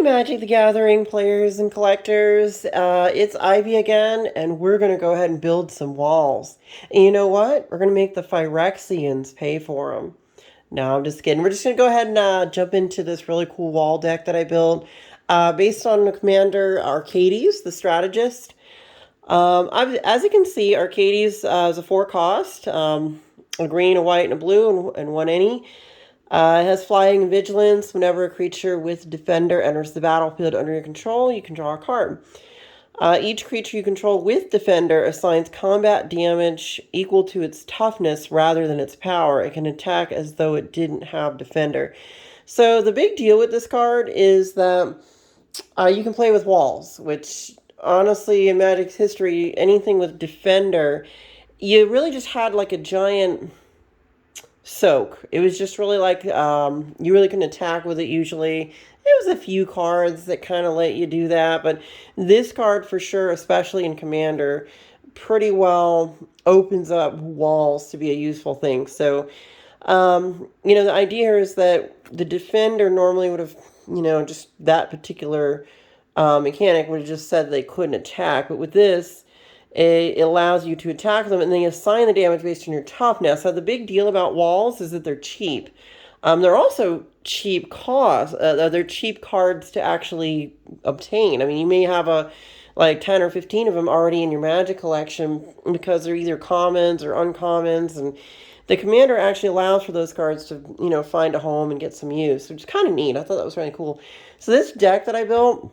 Magic the Gathering players and collectors. It's Ivy again, and we're going to go ahead and build some walls. And you know what? We're going to make the Phyrexians pay for them. No, I'm just kidding. We're just going to go ahead and jump into this really cool wall deck that I built based on the commander Arcades, the Strategist. As you can see, Arcades is a 4 cost, a green, a white, and a blue, and one any. It has flying and vigilance. Whenever a creature with defender enters the battlefield under your control, you can draw a card. Each creature you control with defender assigns combat damage equal to its toughness rather than its power. It can attack as though it didn't have defender. So the big deal with this card is that you can play with walls, which honestly in Magic's history, anything with defender, you really just had like a giant soak. It was just really like you really couldn't attack with it usually. It was a few cards that kind of let you do that, but this card for sure, especially in Commander, pretty well opens up walls to be a useful thing. So, the idea here is that the defender normally would have, just that particular mechanic would have just said they couldn't attack, but with this, it allows you to attack them and then you assign the damage based on your toughness. So the big deal about walls is that they're cheap. They're also cheap cost. They're cheap cards to actually obtain. I mean, you may have like 10 or 15 of them already in your Magic collection because they're either commons or uncommons, and the commander actually allows for those cards to, find a home and get some use, which is kind of neat. I thought that was really cool. So this deck that I built,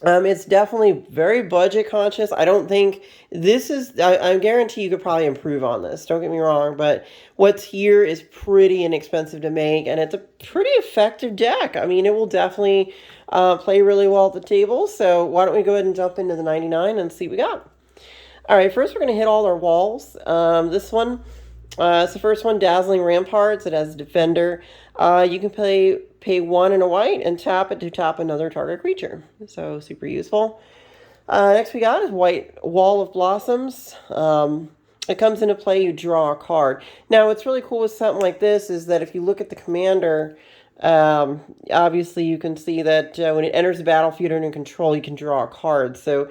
it's definitely very budget conscious. I don't think this is, I guarantee you could probably improve on this. Don't get me wrong, but what's here is pretty inexpensive to make, and it's a pretty effective deck. I mean, it will definitely play really well at the table. So why don't we go ahead and jump into the 99 and see what we got. All right, first we're going to hit all our walls. This one, it's the first one, Dazzling Ramparts. It has a defender. You can pay 1 and a white and tap it to tap another target creature. So super useful. Next we got is White Wall of Blossoms. It comes into play, you draw a card. Now what's really cool with something like this is that if you look at the commander, obviously you can see that when it enters the battlefield under control, you can draw a card. So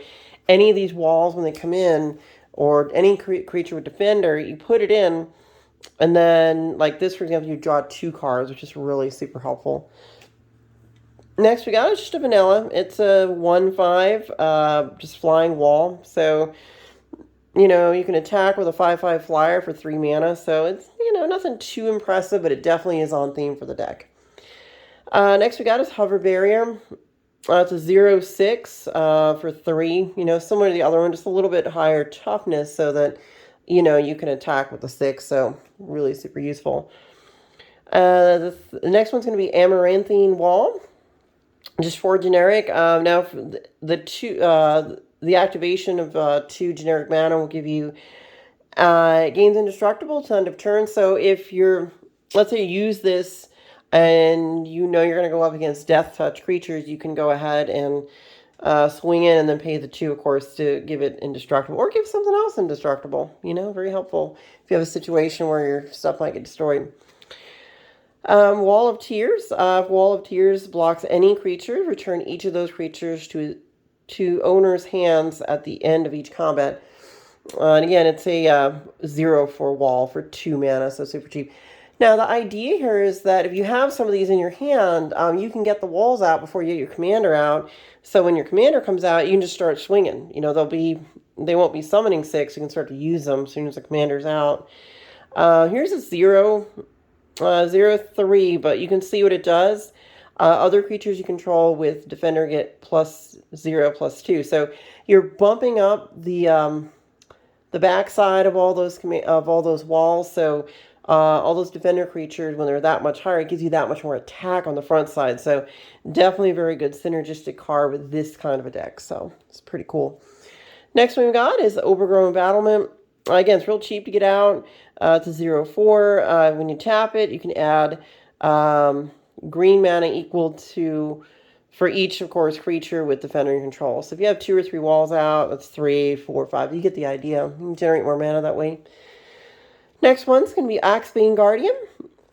any of these walls when they come in, or any creature with defender, you put it in, and then, like this, for example, you draw 2 cards, which is really super helpful. Next, we got is just a vanilla. It's a 1/5, just flying wall. So, you can attack with a 5/5 flyer for 3 mana. So it's, nothing too impressive, but it definitely is on theme for the deck. Next, we got is Hover Barrier. It's a 0/6 for 3. Similar to the other one, just a little bit higher toughness so that, you can attack with the 6. So really super useful. The next one's going to be Amaranthine Wall, just 4 generic. Now the activation of 2 generic mana will give you gains indestructible to end of turn. So if let's say you use this and you're going to go up against Death Touch creatures, you can go ahead and swing in and then pay the 2, of course, to give it indestructible, or give something else indestructible. Very helpful if you have a situation where your stuff might get destroyed. Wall of Tears. Wall of Tears blocks any creature. Return each of those creatures to owner's hands at the end of each combat. And again, it's a 0/4 wall for 2 mana, so super cheap. Now, the idea here is that if you have some of these in your hand, you can get the walls out before you get your commander out. So when your commander comes out, you can just start swinging. They won't be summoning 6. You can start to use them as soon as the commander's out. Here's a 0/3, but you can see what it does. Other creatures you control with defender get +0/+2. So you're bumping up the backside of all those walls. So all those defender creatures, when they're that much higher, it gives you that much more attack on the front side. So definitely a very good synergistic card with this kind of a deck. So it's pretty cool. Next one we got is Overgrown Battlement. Again, it's real cheap to get out. It's a 0/4. When you tap it, you can add green mana equal to, for each, of course, creature with defender and control. So if you have 2 or 3 walls out, that's 3, 4, 5. You get the idea. You can generate more mana that way. Next one's going to be Axebane Guardian.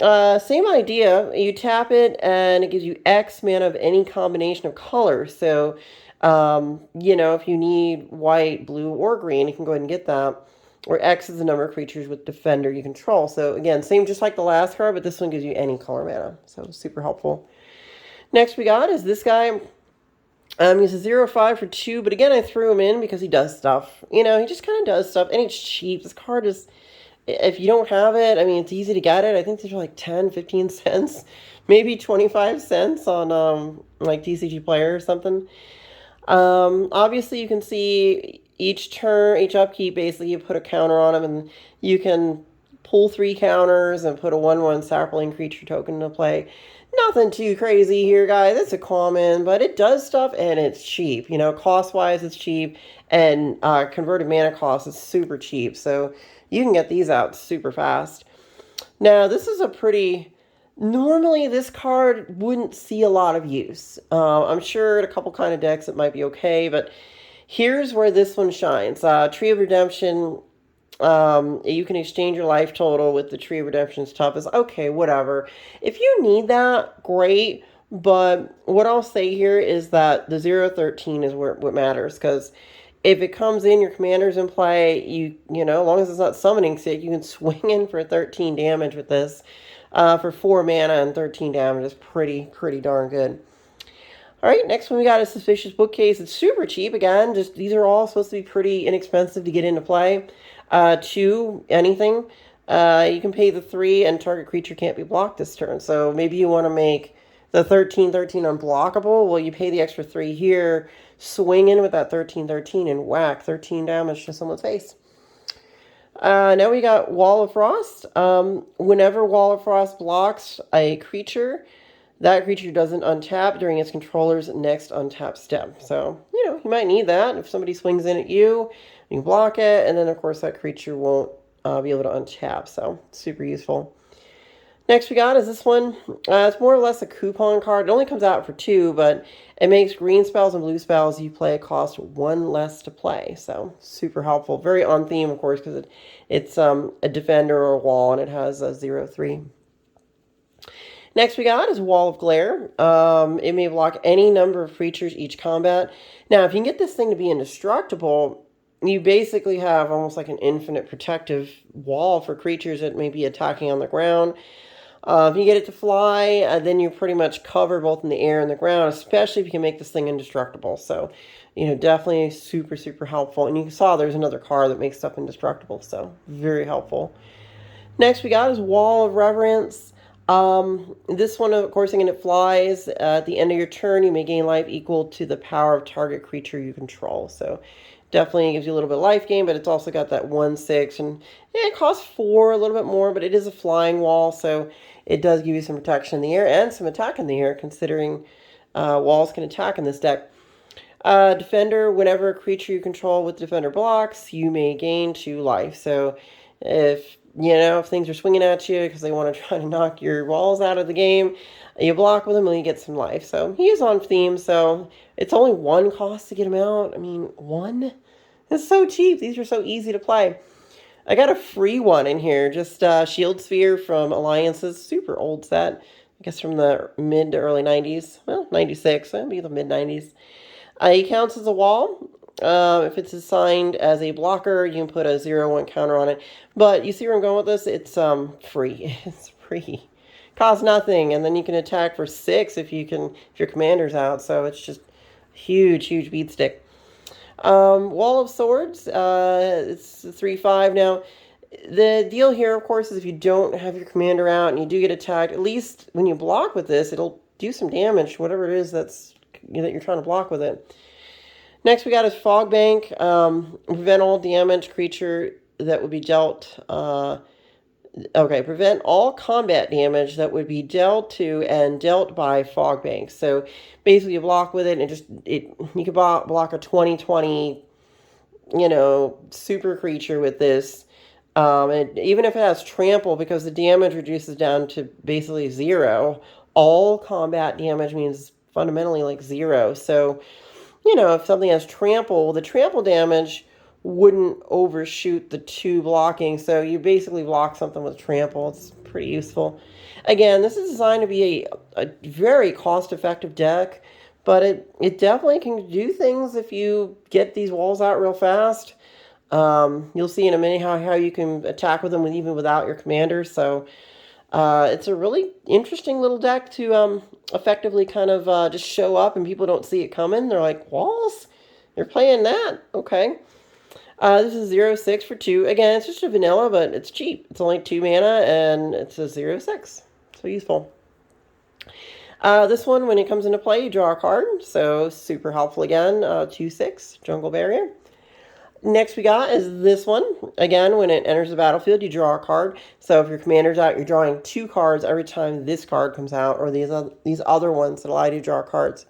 Same idea. You tap it and it gives you X mana of any combination of colors. So, if you need white, blue, or green, you can go ahead and get that. Or X is the number of creatures with defender you control. So again, same just like the last card, but this one gives you any color mana. So super helpful. Next we got is this guy. He's a 0/5 for 2, but again, I threw him in because he does stuff. He just kind of does stuff, and it's cheap. This card is, if you don't have it, I mean, it's easy to get it. I think these are like 10, 15 cents, maybe 25 cents on like TCG Player or something. Obviously, you can see each turn, each upkeep, basically you put a counter on them, and you can pull 3 counters and put a 1/1 sapling creature token into play. Nothing too crazy here, guys. It's a common, but it does stuff and it's cheap. Cost-wise, it's cheap, and converted mana cost is super cheap. So you can get these out super fast. Now, this is a pretty... Normally, this card wouldn't see a lot of use. I'm sure in a couple kind of decks it might be okay, but here's where this one shines. Tree of Redemption... you can exchange your life total with the Tree of Redemption's toughest. Okay, whatever. If you need that, great. But what I'll say here is that the 0/13 is what matters. Because if it comes in, your commander's in play, as long as it's not summoning sick, you can swing in for 13 damage with this. For 4 mana and 13 damage is pretty darn good. All right, next one we got a Suspicious Bookcase. It's super cheap. Again, just these are all supposed to be pretty inexpensive to get into play. 2, anything. You can pay the 3 and target creature can't be blocked this turn. So maybe you want to make the 13/13 unblockable. Well, you pay the extra 3 here, swing in with that 13/13 and whack 13 damage to someone's face. Now we got Wall of Frost. Whenever Wall of Frost blocks a creature, that creature doesn't untap during its controller's next untap step. So, you might need that. If somebody swings in at you, you can block it, and then, of course, that creature won't be able to untap. So, super useful. Next we got is this one. It's more or less a coupon card. It only comes out for 2, but it makes green spells and blue spells you play cost 1 less to play. So, super helpful. Very on theme, of course, because it's a defender or a wall, and it has a 0/3. Next we got is Wall of Glare. It may block any number of creatures each combat. Now, if you can get this thing to be indestructible, you basically have almost like an infinite protective wall for creatures that may be attacking on the ground. If you get it to fly, then you're pretty much covered both in the air and the ground, especially if you can make this thing indestructible. So, definitely super helpful. And you saw there's another card that makes stuff indestructible, so very helpful. Next we got is Wall of Reverence. This one, of course, again, it flies. At the end of your turn, you may gain life equal to the power of target creature you control. So definitely gives you a little bit of life gain, but it's also got that 1/6, and it costs 4, a little bit more, but it is a flying wall, so it does give you some protection in the air and some attack in the air, considering walls can attack in this deck. Defender, whenever a creature you control with Defender blocks, you may gain 2 life. So if things are swinging at you because they want to try to knock your walls out of the game, you block with them and you get some life. So he is on theme, so it's only 1 cost to get him out. I mean, 1? It's so cheap. These are so easy to play. I got a free one in here, just Shield Sphere from Alliance's super old set. I guess from the mid to early 90s. Well, 96, maybe the mid-90s. He counts as a wall. If it's assigned as a blocker, you can put a 0/1 counter on it. But you see where I'm going with this? It's free. It's free. Costs nothing, and then you can attack for 6 if your commander's out. So it's just huge beat stick. Wall of Swords. It's 3/5 now. The deal here, of course, is if you don't have your commander out and you do get attacked, at least when you block with this, it'll do some damage, whatever it is that you're trying to block with it. Next we got is Fog Bank. Prevent all damage creature that would be dealt. Prevent all combat damage that would be dealt to and dealt by Fog Bank. So basically you block with it, and you can block a 20/20, super creature with this. And even if it has trample, because the damage reduces down to basically 0, all combat damage means fundamentally like 0. So, if something has trample, the trample damage wouldn't overshoot the 2 blocking. So you basically block something with trample. It's pretty useful. Again, this is designed to be a very cost-effective deck, but it definitely can do things if you get these walls out real fast. You'll see in a minute how you can attack with them even without your commander. So it's a really interesting little deck to effectively kind of just show up and people don't see it coming. They're like, walls? They're playing that? Okay. This is 0/6 for 2. Again, it's just a vanilla, but it's cheap. It's only 2 mana, and it's a 0/6. So useful. This one, when it comes into play, you draw a card. So super helpful again. 2/6, Jungle Barrier. Next we got is this one. Again, when it enters the battlefield, you draw a card. So if your commander's out, you're drawing 2 cards every time this card comes out, or these other ones that allow you to draw cards.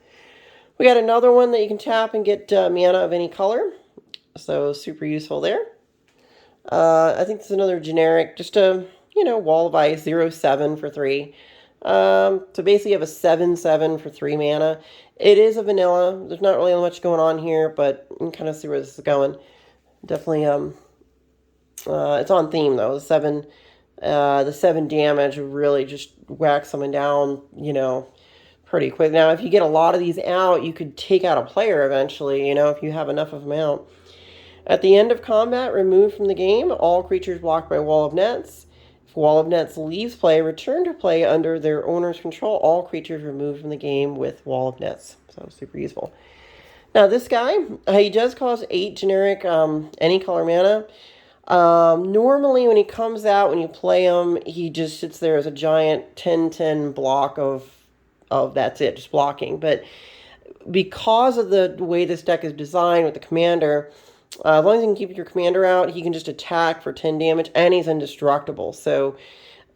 We got another one that you can tap and get mana of any color. So super useful there. I think this is another generic, just a, Wall of Ice, 0/7 for 3. So basically you have a 7/7 for 3 mana. It is a vanilla. There's not really much going on here, but you can kind of see where this is going. Definitely, it's on theme though. The 7 damage really just whack someone down, pretty quick. Now, if you get a lot of these out, you could take out a player eventually, if you have enough of them out. At the end of combat, remove from the game all creatures blocked by Wall of Nets. If Wall of Nets leaves play, return to play under their owner's control all creatures removed from the game with Wall of Nets. So super useful. Now this guy, he does cost 8 generic any color mana. Normally when he comes out, when you play him, he just sits there as a giant 10/10 block of that's it, just blocking. But because of the way this deck is designed with the commander, as long as you can keep your commander out, he can just attack for 10 damage, and he's indestructible. So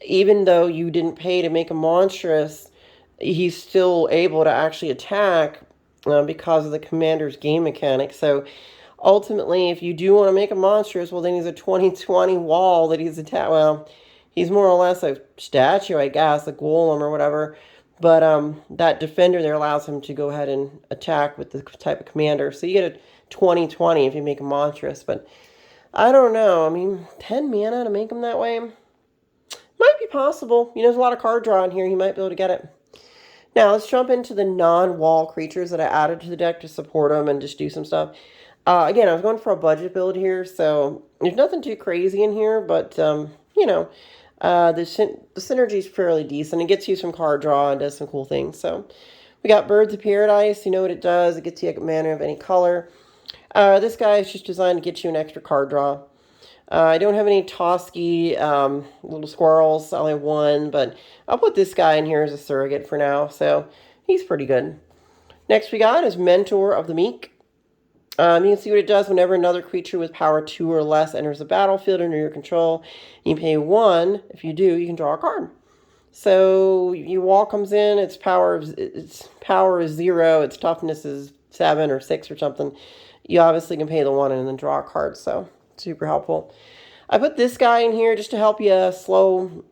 even though you didn't pay to make him monstrous, he's still able to actually attack because of the commander's game mechanic. So ultimately, if you do want to make him monstrous, well, then he's a 20/20 wall that he's attack. Well, he's more or less a statue, I guess, a golem or whatever. But that defender there allows him to go ahead and attack with the type of commander. So you get a 20/20 if you make him monstrous. But I don't know. I mean, 10 mana to make him that way might be possible. There's a lot of card draw in here. He might be able to get it. Now, let's jump into the non-wall creatures that I added to the deck to support them and just do some stuff. Again, I was going for a budget build here, so there's nothing too crazy in here, but, the synergy is fairly decent. It gets you some card draw and does some cool things. So we got Birds of Paradise. You know what it does. It gets you a mana of any color. This guy is just designed to get you an extra card draw. I don't have any Toski little squirrels. I only have one, but I'll put this guy in here as a surrogate for now. So he's pretty good. Next we got is Mentor of the Meek. You can see what it does whenever another creature with power 2 or less enters the battlefield under your control. You pay 1. If you do, you can draw a card. So your wall comes in. Its power is 0. Its toughness is 7 or 6 or something. You obviously can pay the 1 and then draw a card. So super helpful. I put this guy in here just to help you slow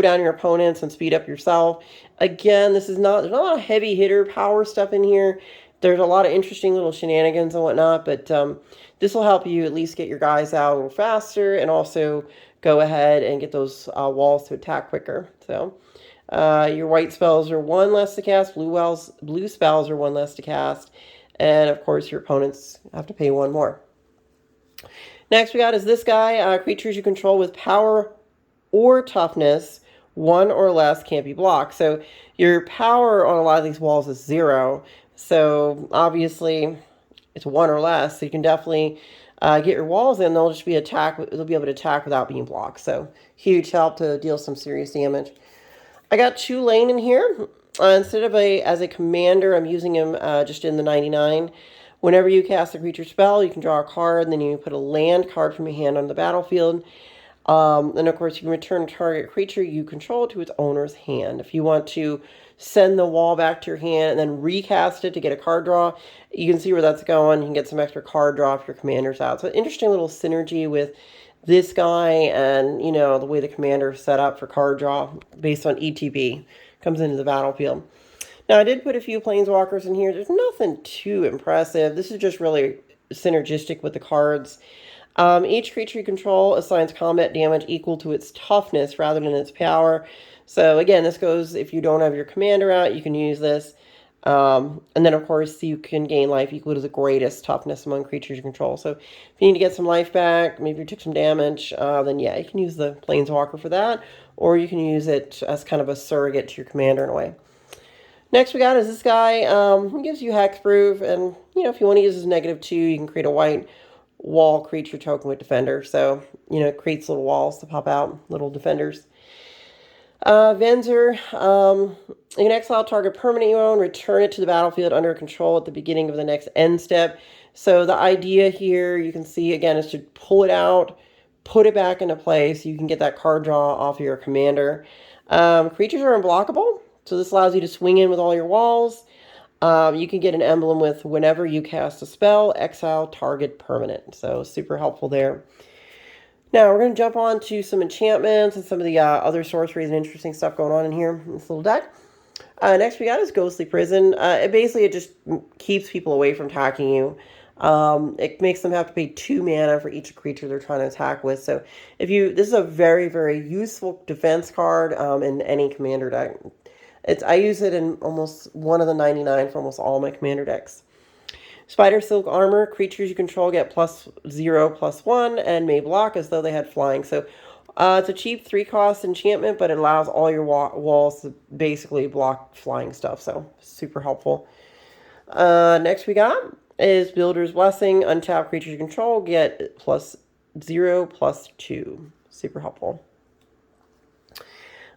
down your opponents and speed up yourself. Again, there's not a lot of heavy hitter power stuff in here. There's a lot of interesting little shenanigans and whatnot, but this will help you at least get your guys out a little faster and also go ahead and get those walls to attack quicker. So your white spells are 1 less to cast, blue spells are 1 less to cast, and of course your opponents have to pay 1 more. Next we got is this guy. Creatures you control with power or toughness 1 or less can't be blocked. So your power on a lot of these walls is 0. So obviously it's 1 or less. So you can definitely get your walls in. They'll just be they'll be able to attack without being blocked. So huge help to deal some serious damage. I got 2 lane in here. Instead of as a commander, I'm using him just in the 99. Whenever you cast a creature spell, you can draw a card, and then you put a land card from your hand on the battlefield. And of course, you can return a target creature you control to its owner's hand. If you want to send the wall back to your hand and then recast it to get a card draw, you can see where that's going. You can get some extra card draw if your commander's out. So interesting little synergy with this guy and, the way the commander is set up for card draw based on ETB comes into the battlefield. Now, I did put a few planeswalkers in here. There's nothing too impressive. This is just really synergistic with the cards. Each creature you control assigns combat damage equal to its toughness rather than its power. So again, this goes if you don't have your commander out, you can use this. And then, of course, you can gain life equal to the greatest toughness among creatures you control. So if you need to get some life back, maybe you took some damage, then yeah, you can use the Planeswalker for that. Or you can use it as kind of a surrogate to your commander in a way. Next we got is this guy. He gives you hexproof, and if you want to use his -2, you can create a white wall creature token with defender. So it creates little walls to pop out, little defenders. Venzer, you can exile target permanent you own, return it to the battlefield under control at the beginning of the next end step. So the idea here, you can see again, is to pull it out, put it back into place. You can get that card draw off of your commander. Creatures are unblockable, so this allows you to swing in with all your walls. You can get an emblem with whenever you cast a spell, exile target permanent. So super helpful there. Now, we're going to jump on to some enchantments and some of the other sorceries and interesting stuff going on in here in this little deck. Next we got is Ghostly Prison. It just keeps people away from attacking you. It makes them have to pay 2 mana for each creature they're trying to attack with. So this is a very, very useful defense card in any commander deck. I use it in almost one of the 99 for almost all my commander decks. Spider Silk Armor, creatures you control get +0/+1 and may block as though they had flying. So it's a cheap 3-cost enchantment, but it allows all your walls to basically block flying stuff. So super helpful. Next we got is Builder's Blessing. Untapped creatures you control get +0/+2. Super helpful.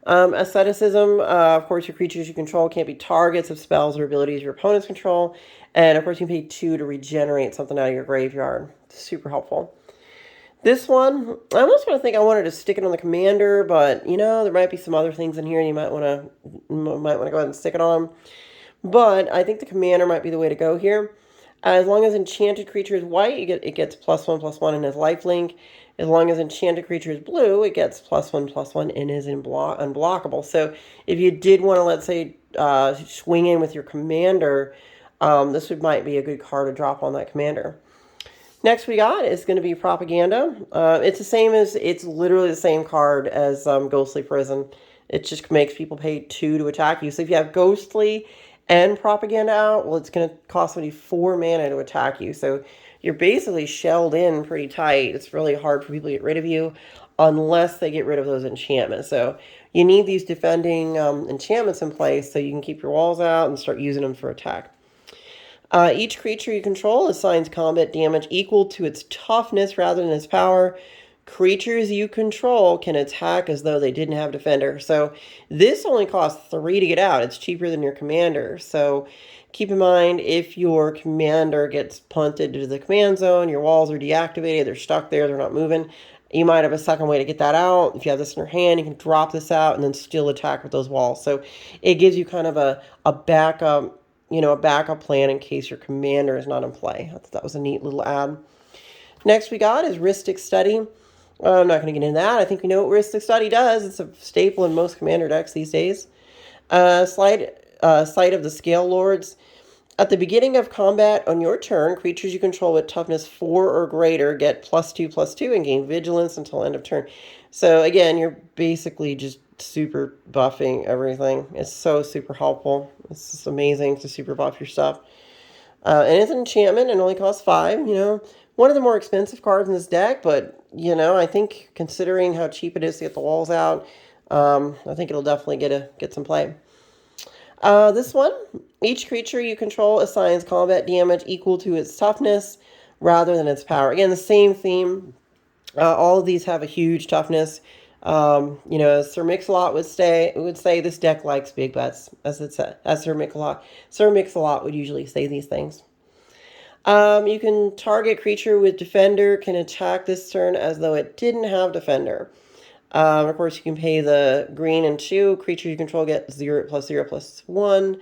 Asceticism, of course, your creatures you control can't be targets of spells or abilities your opponents control. And, of course, you can pay 2 to regenerate something out of your graveyard. Super helpful. This one, I almost want to think I wanted to stick it on the commander, but, there might be some other things in here and you might want to go ahead and stick it on. But I think the commander might be the way to go here. As long as enchanted creature is white, it gets +1/+1 in his lifelink. As long as enchanted creature is blue, it gets +1/+1 and is unblockable. So if you did want to, let's say, swing in with your commander, this might be a good card to drop on that commander. Next we got is going to be Propaganda. It's literally the same card as Ghostly Prison. It just makes people pay 2 to attack you. So if you have Ghostly and Propaganda out, well, it's going to cost somebody 4 mana to attack you. So you're basically shelled in pretty tight. It's really hard for people to get rid of you unless they get rid of those enchantments. So you need these defending enchantments in place so you can keep your walls out and start using them for attack. Each creature you control assigns combat damage equal to its toughness rather than its power. Creatures you control can attack as though they didn't have defender. So this only costs 3 to get out. It's cheaper than your commander. So keep in mind, if your commander gets punted to the command zone, your walls are deactivated, they're stuck there, they're not moving, you might have a second way to get that out. If you have this in your hand, you can drop this out and then still attack with those walls. So it gives you kind of a backup, a backup plan in case your commander is not in play. That was a neat little ad. Next we got is Rhystic Study. I'm not going to get into that. I think we know what Rhystic Study does. It's a staple in most commander decks these days. Sight of the Scale Lords. At the beginning of combat on your turn, creatures you control with toughness 4 or greater get +2/+2 and gain vigilance until end of turn. So again, you're basically just super buffing everything. It's so super helpful. It's just amazing to super buff your stuff. And it's an enchantment and only costs 5. One of the more expensive cards in this deck, but I think considering how cheap it is to get the walls out, I think it'll definitely get some play. This one, each creature you control assigns combat damage equal to its toughness rather than its power. Again, the same theme. All of these have a huge toughness. As Sir Mix-a-Lot would say, this deck likes big bets, as Sir Mix-a-Lot would usually say these things. You can target creature with defender, can attack this turn as though it didn't have defender. Of course, you can pay the green and 2. Creature you control get 0/0/+1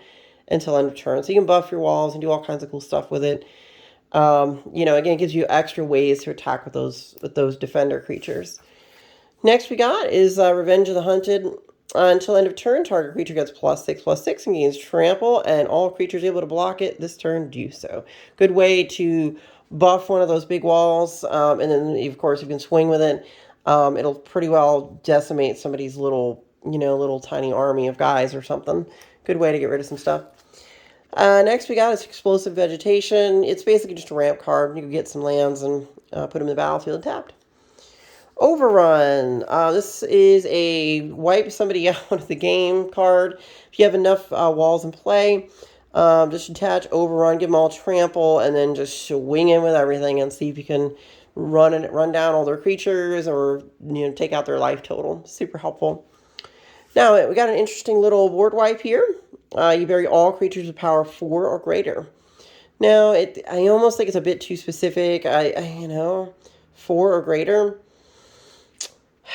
until end of turn. So you can buff your walls and do all kinds of cool stuff with it. Again, it gives you extra ways to attack with those defender creatures. Next we got is Revenge of the Hunted. Until end of turn, target creature gets +6/+6 and gains trample, and all creatures able to block it this turn do so. Good way to buff one of those big walls, and then, of course, you can swing with it. It'll pretty well decimate somebody's little, little tiny army of guys or something. Good way to get rid of some stuff. Next we got is Explosive Vegetation. It's basically just a ramp card. You can get some lands and put them in the battlefield tapped. Overrun. This is a wipe somebody out of the game card. If you have enough walls in play, just attach Overrun, give them all trample, and then just swing in with everything and see if you can run down all their creatures or take out their life total. Super helpful. Now we got an interesting little board wipe here. You bury all creatures with power 4 or greater. Now I almost think it's a bit too specific. 4 or greater.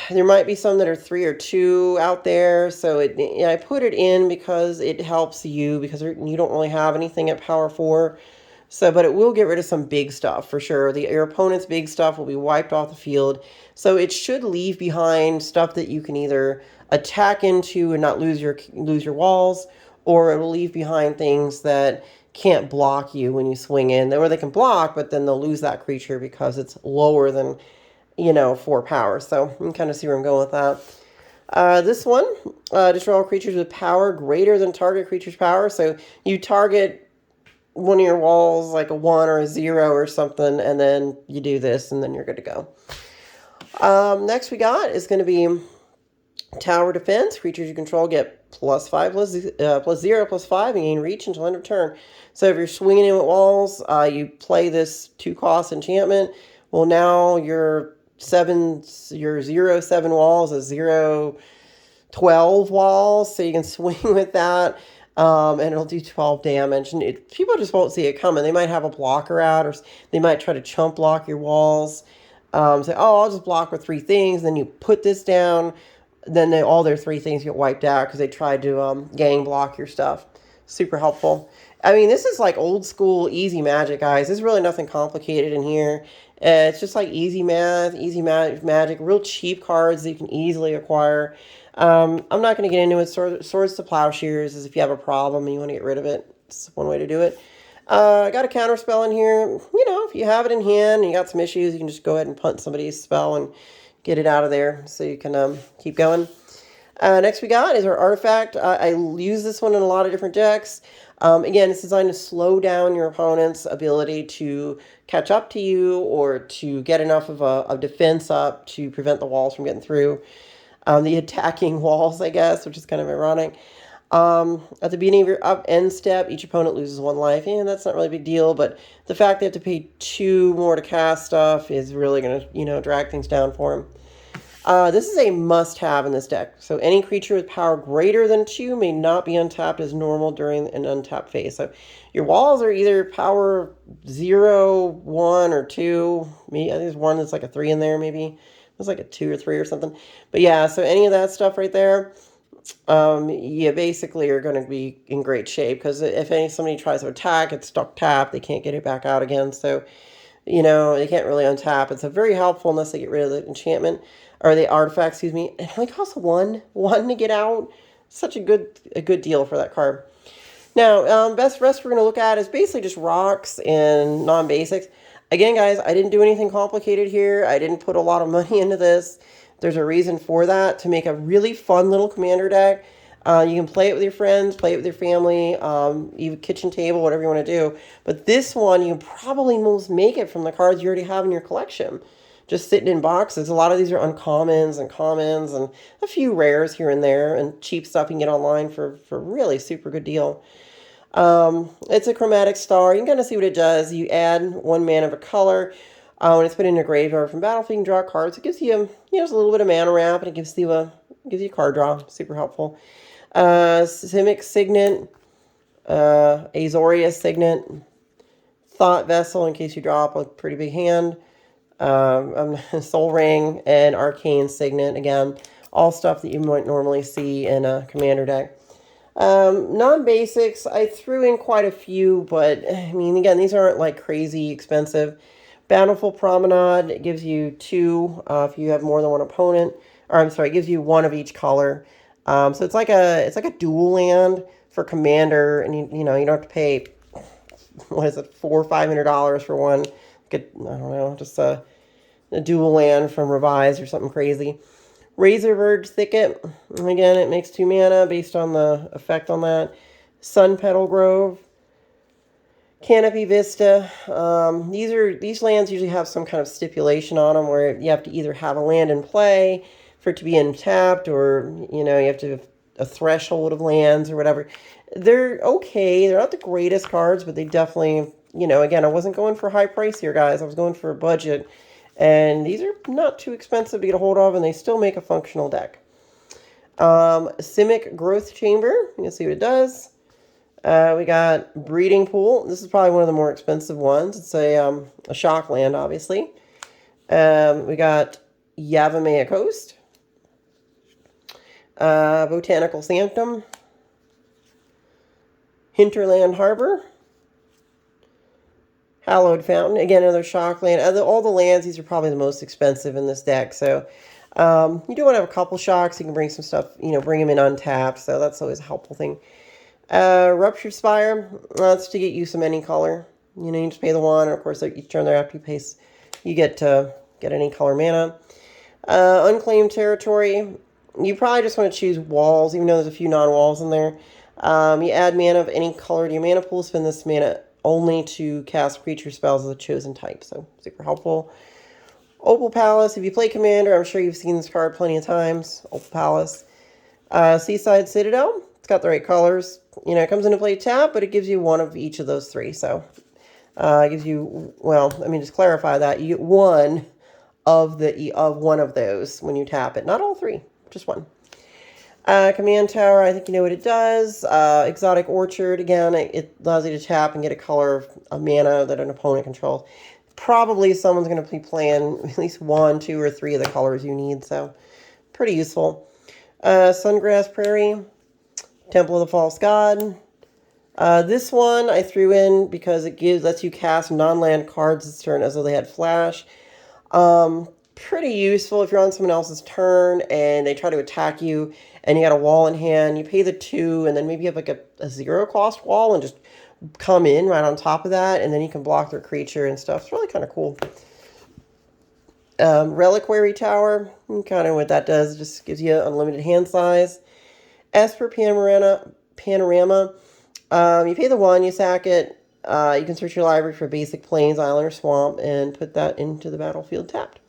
There might be some that are 3 or 2 out there, so I put it in because it helps you, because you don't really have anything at power 4. So, but it will get rid of some big stuff for sure. Your opponent's big stuff will be wiped off the field. So it should leave behind stuff that you can either attack into and not lose your walls, or it will leave behind things that can't block you when you swing in. Or they can block, but then they'll lose that creature because it's lower than 4 power. So you can kind of see where I'm going with that. This one, destroy all creatures with power greater than target creature's power. So you target one of your walls like a 1 or a 0 or something, and then you do this, and then you're good to go. Next we got is going to be Tower Defense. Creatures you control get +5, +0, +5, and gain reach until end of turn. So if you're swinging in with walls, you play this 2-cost enchantment. Well, now your 0/7 walls is 0/12 walls, so you can swing with that, and it'll do 12 damage. And people just won't see it coming. They might have a blocker out, or they might try to chump block your walls. Say, oh, I'll just block with 3 things. Then you put this down, then all their 3 things get wiped out because they tried to gang block your stuff. Super helpful. I mean, this is like old school easy magic, guys. There's really nothing complicated in here. It's just like easy math, easy magic, real cheap cards that you can easily acquire. I'm not going to get into it. Swords to Plowshares is if you have a problem and you want to get rid of it. It's one way to do it. I got a counter spell in here. If you have it in hand and you got some issues, you can just go ahead and punt somebody's spell and get it out of there so you can keep going. Next we got is our artifact. I use this one in a lot of different decks. Again, it's designed to slow down your opponent's ability to catch up to you or to get enough of a defense up to prevent the walls from getting through. The attacking walls, I guess, which is kind of ironic. At the beginning of your end step, each opponent loses 1 life. Yeah, that's not really a big deal, but the fact they have to pay 2 more to cast stuff is really going to, drag things down for them. This is a must-have in this deck. So any creature with power greater than 2 may not be untapped as normal during an untapped phase. So your walls are either power 0, 1, or 2. Maybe, I think there's one that's like a 3 in there, maybe. It's like a 2 or 3 or something. But yeah, so any of that stuff right there, you basically are going to be in great shape. Because if somebody tries to attack, it's stuck tapped. They can't get it back out again. So, they can't really untap. It's very helpful unless they get rid of the enchantment. Or the artifact, excuse me. It only costs 1 to get out. Such a good deal for that card. Now, rest we're going to look at is basically just rocks and non-basics. Again, guys, I didn't do anything complicated here. I didn't put a lot of money into this. There's a reason for that, to make a really fun little commander deck. You can play it with your friends, play it with your family, even kitchen table, whatever you want to do. But this one, you can probably most make it from the cards you already have in your collection. Just sitting in boxes. A lot of these are uncommons and commons and a few rares here and there, and cheap stuff you can get online for really super good deal. It's a chromatic star. You can kind of see what it does. You add 1 mana of a color. When it's put in a graveyard from battlefield, you can draw cards. It gives you just a little bit of mana ramp, and it gives you a card draw. Super helpful. Simic Signet, Azorius Signet, Thought Vessel in case you drop a pretty big hand. Soul Ring, and Arcane Signet. Again, all stuff that you might normally see in a commander deck. Non-basics, I threw in quite a few, but I mean, again, these aren't like crazy expensive. Bountiful Promenade, it gives you 2 if you have more than 1 opponent. Or I'm sorry, it gives you 1 of each color. So it's like a dual land for commander, and you don't have to pay, what is it, $400 or $500 for one. I don't know, just a dual land from Revise or something crazy. Razorverge Thicket. Again, it makes 2 mana based on the effect on that. Sun Petal Grove. Canopy Vista. These lands usually have some kind of stipulation on them where you have to either have a land in play for it to be untapped, or you have to have a threshold of lands or whatever. They're okay. They're not the greatest cards, but they definitely, again, I wasn't going for high price here, guys. I was going for a budget, and these are not too expensive to get a hold of, and they still make a functional deck. Simic Growth Chamber. You can see what it does. We got Breeding Pool. This is probably one of the more expensive ones. It's a shock land, obviously. We got Yavimaya Coast. Botanical Sanctum. Hinterland Harbor. Hallowed Fountain. Again, another shock land. All the lands, these are probably the most expensive in this deck. So you do want to have a couple shocks. You can bring some stuff, bring them in untapped. So that's always a helpful thing. Ruptured Spire, that's to get you some any color. You just pay the 1, and of course each turn thereafter you get to get any color mana. Unclaimed Territory, you probably just want to choose walls, even though there's a few non-walls in there. You add mana of any color to your mana pool, spend this mana only to cast creature spells of the chosen type, so super helpful. Opal Palace, if you play Commander, I'm sure you've seen this card plenty of times. Opal Palace. Seaside Citadel, it's got the right colors. It comes into play tap, but it gives you one of each of those 3. So it gives you, well, let me just clarify that. You get one of one of those when you tap it. Not all 3, just one. Command Tower, I think you know what it does. Exotic Orchard, again, it allows you to tap and get a color of mana that an opponent controls. Probably someone's going to be playing at least 1, 2, or 3 of the colors you need, so pretty useful. Sungrass Prairie. Temple of the False God. This one I threw in because it lets you cast non-land cards this turn as though they had flash. Pretty useful if you're on someone else's turn and they try to attack you and you got a wall in hand. You pay the 2 and then maybe you have like a 0 cost wall and just come in right on top of that, and then you can block their creature and stuff. It's really kind of cool. Reliquary Tower, kind of what that does, it just gives you unlimited hand size. Esper Panorama. You pay the 1, you sack it. You can search your library for basic plains, island, or swamp, and put that into the battlefield tapped.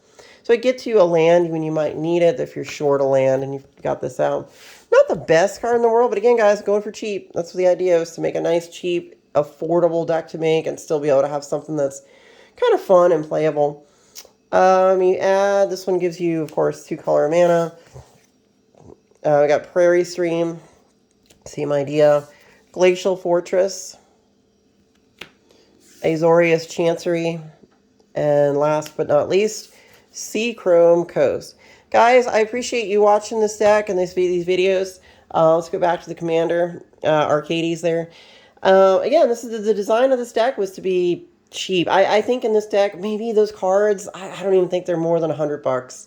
So it gets you a land when you might need it, if you're short a land and you've got this out. Not the best card in the world, but again, guys, going for cheap. That's the idea, is to make a nice, cheap, affordable deck to make and still be able to have something that's kind of fun and playable. You add, this one gives you, of course, 2 color mana. We got Prairie Stream, same idea. Glacial Fortress, Azorius Chancery, and last but not least, Sea Chrome Coast. Guys, I appreciate you watching this deck and these videos. Let's go back to the Commander, Arcades there. Again, this is the design of this deck was to be cheap. I think in this deck, maybe those cards, I don't even think they're more than $100.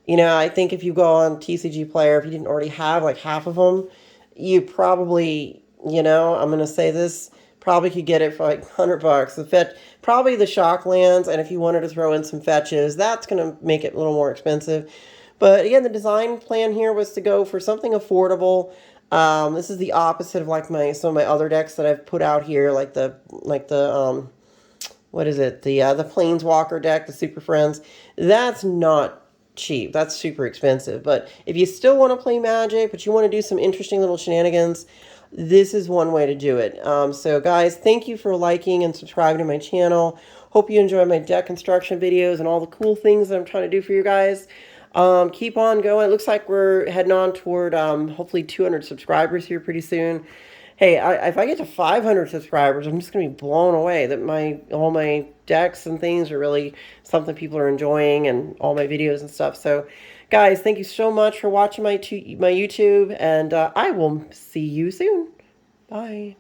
I think if you go on TCG Player, if you didn't already have like half of them, you probably, I'm going to say this, probably could get it for like $100. Probably the shock lands, and if you wanted to throw in some fetches, that's going to make it a little more expensive. But again, the design plan here was to go for something affordable. This is the opposite of like some of my other decks that I've put out here, like the what is it? The Planeswalker deck, the Super Friends. That's not cheap. That's super expensive. But if you still want to play Magic, but you want to do some interesting little shenanigans, this is one way to do it. So guys, thank you for liking and subscribing to my channel. Hope you enjoy my deck construction videos and all the cool things that I'm trying to do for you guys. Keep on going. It looks like we're heading on toward hopefully 200 subscribers here pretty soon. Hey, if I get to 500 subscribers, I'm just going to be blown away that all my decks and things are really something people are enjoying, and all my videos and stuff. So, guys, thank you so much for watching my YouTube, and I will see you soon. Bye.